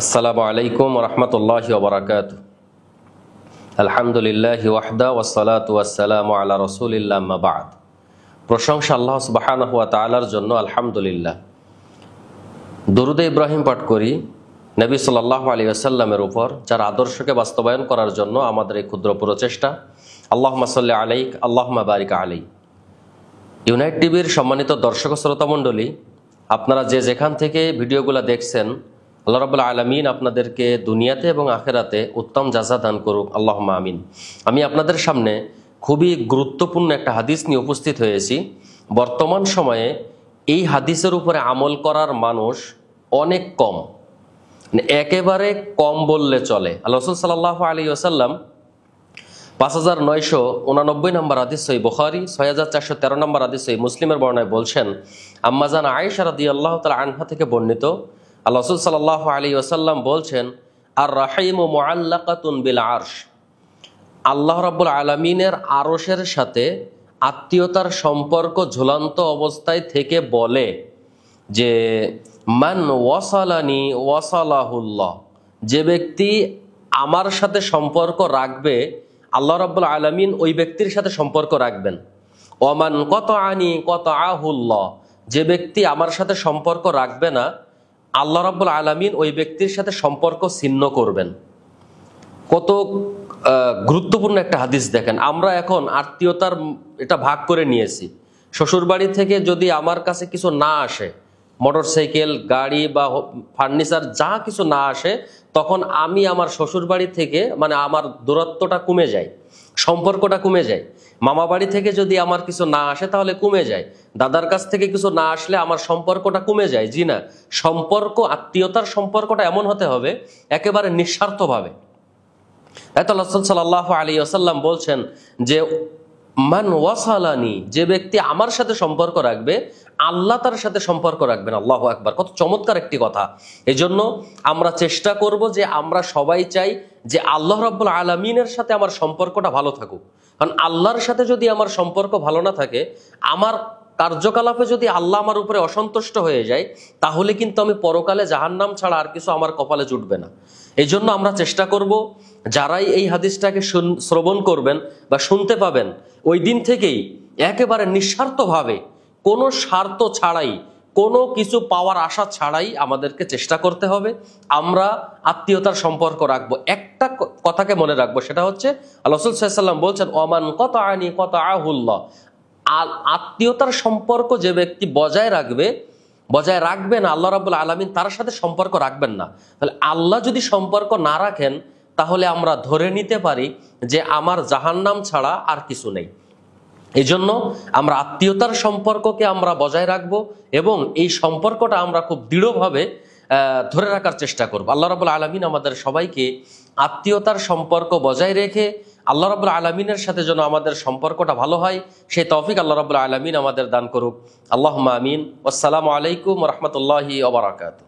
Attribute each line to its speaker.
Speaker 1: আসসালামু আলাইকুম রহমতুল্লাহি ওয়া বারাকাতুহু। আলহামদুলিল্লাহি ওয়াহদা ওয়াসসালাতু ওয়াসসালামু আলা রাসূলিল্লাহ আম্মা বা'দ। প্রশংসা আল্লাহ সুবহানাহু ওয়া তাআলার জন্য, আলহামদুলিল্লাহ। দরুদে ইব্রাহিম পাঠ করি নবী সাল্লাল্লাহু আলাইহি ওয়াসাল্লামের উপর, যার আদর্শকে বাস্তবায়ন করার জন্য আমাদের এই ক্ষুদ্র প্রচেষ্টা। আল্লাহুম্মা সাল্লি আলাইক আল্লাহুম্মা বারিক আলাইক। ইউনাইট টিভির সম্মানিত দর্শক শ্রোতা মণ্ডলী, আপনারা যে যেখান থেকে ভিডিওগুলো দেখছেন, আল্লাহ রাব্বুল আলামিন আপনাদেরকে দুনিয়াতে এবং আখেরাতে উত্তম জাযা দান করুক, আল্লাহুম্মা আমিন। আমি আপনাদের সামনে খুবই গুরুত্বপূর্ণ একটা হাদিস নিয়ে উপস্থিত হয়েছি। বর্তমান সময়ে এই হাদিসের উপরে আমল করার মানুষ অনেক কম, একেবারে কম বললে চলে। আল্লাহ রাসূল সাল্লাল্লাহু আলাইহি ওয়াসাল্লাম 5989 নম্বর হাদিস সহিহ বুখারী, 6413 নম্বর হাদিস সহিহ মুসলিমের বর্ণনায় বলছেন, আম্মাজান আয়েশা রাদিয়াল্লাহু তাআলা আনহা থেকে বর্ণিত, আল্লাহ রাসূল সাল্লাল্লাহু আলাইহি ওয়াসাল্লাম বলছেন, আর রাহিমু মুআল্লাকাতুন বিল আরশ। আল্লাহ রাব্বুল আলামিনের আরশের সাথে আত্মীয়তার সম্পর্ক ঝুলন্ত অবস্থায় থেকে বলে যে, মান ওয়াসালানি ওয়াসালাহুল্লাহ। যে ব্যক্তি আমার সাথে সম্পর্ক রাখবে, আল্লাহ রাব্বুল আলামিন ওই ব্যক্তির সাথে সম্পর্ক রাখবেন। ওমান কতআনি কতআহুল্লাহ। যে ব্যক্তি আমার সাথে সম্পর্ক রাখবে না, আল্লাহ রাব্বুল আলামিন ওই ব্যক্তির সাথে সম্পর্ক ছিন্ন করবেন। কত গুরুত্বপূর্ণ একটা হাদিস দেখেন। আমরা এখন আত্মীয়তার এটা ভাগ করে নিয়েছি। শ্বশুরবাড়ি থেকে যদি আমার কাছে কিছু না আসে, মোটরসাইকেল, গাড়ি বা ফার্নিচার যা কিছু না আসে, তখন আমি আমার শ্বশুরবাড়ি থেকে আমার দূরত্বটা কমে যায়, সম্পর্কটা কমে যায়। মামা বাড়ি থেকে যদি আমার কিছু না আসে তাহলে কমে যায়। দাদার কাছ থেকে কিছু না আসলে আমার সম্পর্কটা কমে যায়। জি না, সম্পর্ক, আত্মীয়তার সম্পর্কটা এমন হতে হবে একেবারে নিঃস্বার্থভাবে। তাই রাসূল সাল্লাল্লাহু আলাইহি ওয়াসাল্লাম বলছেন যে, মান ওয়াসালানি। যে ব্যক্তি আমার সাথে সম্পর্ক রাখবে, আল্লাহ তার সাথে সম্পর্ক রাখবেন। আল্লাহু আকবার। কত চমৎকার একটি কথা। এজন্য আমরা চেষ্টা করব যে আমরা সবাই চাই যে আল্লাহ রাব্বুল আলামিনের সাথে আমার সম্পর্কটা ভালো থাকুক। কারণ আল্লাহর সাথে যদি আমার সম্পর্ক ভালো না থাকে, আমার কার্যকলাপে যদি আল্লাহ আমার উপরে অসন্তুষ্ট হয়ে যায়, তাহলে কিন্তু আমি পরকালে জাহান্নাম ছাড়া আর কিছু আমার কপালে জুটবে না। এই জন্য আমরা চেষ্টা করব, যারাই এই হাদিসটাকে শ্রবণ করবেন বা শুনতে পাবেন, ওই দিন থেকেই একেবারে নিঃস্বার্থভাবে, কোনো স্বার্থ ছাড়াই, কোনো কিছু পাওয়ার আশা ছাড়াই আমাদেরকে চেষ্টা করতে হবে আমরা আত্মীয়তার সম্পর্ক রাখবো। একটা কথাকে মনে রাখবো, সেটা হচ্ছে আল্লাহ রাসূল সাল্লাল্লাহু আলাইহি ওয়াসাল্লাম বলছেন, ওমান কতআনি কতআহুল্লাহ। আত্মীয়তার সম্পর্ক যে ব্যক্তি বজায় রাখবেন, আল্লাহ রাব্বুল আলামিন তার সাথে সম্পর্ক রাখবেন না। তাহলে আল্লাহ যদি সম্পর্ক না রাখেন, তাহলে আমরা ধরে নিতে পারি যে আমার জাহান্নাম ছাড়া আর কিছু নেই। এই জন্য আমরা আত্মীয়তার সম্পর্ককে আমরা বজায় রাখব এবং এই সম্পর্কটা আমরা খুব দৃঢ়ভাবে ধরে রাখার চেষ্টা করব। আল্লাহ রাব্বুল আলামিন আমাদের সবাইকে আত্মীয়তার সম্পর্ক বজায় রেখে আল্লাহ রাব্বুল আলামিনের সাথে যেন আমাদের সম্পর্কটা ভালো হয়, সেই তৌফিক আল্লাহ রাব্বুল আলামিন আমাদের দান করুক। আল্লাহুম্মা আমিন। আসসালামু আলাইকুম ওয়া রাহমাতুল্লাহি ওয়া বারাকাতুহু।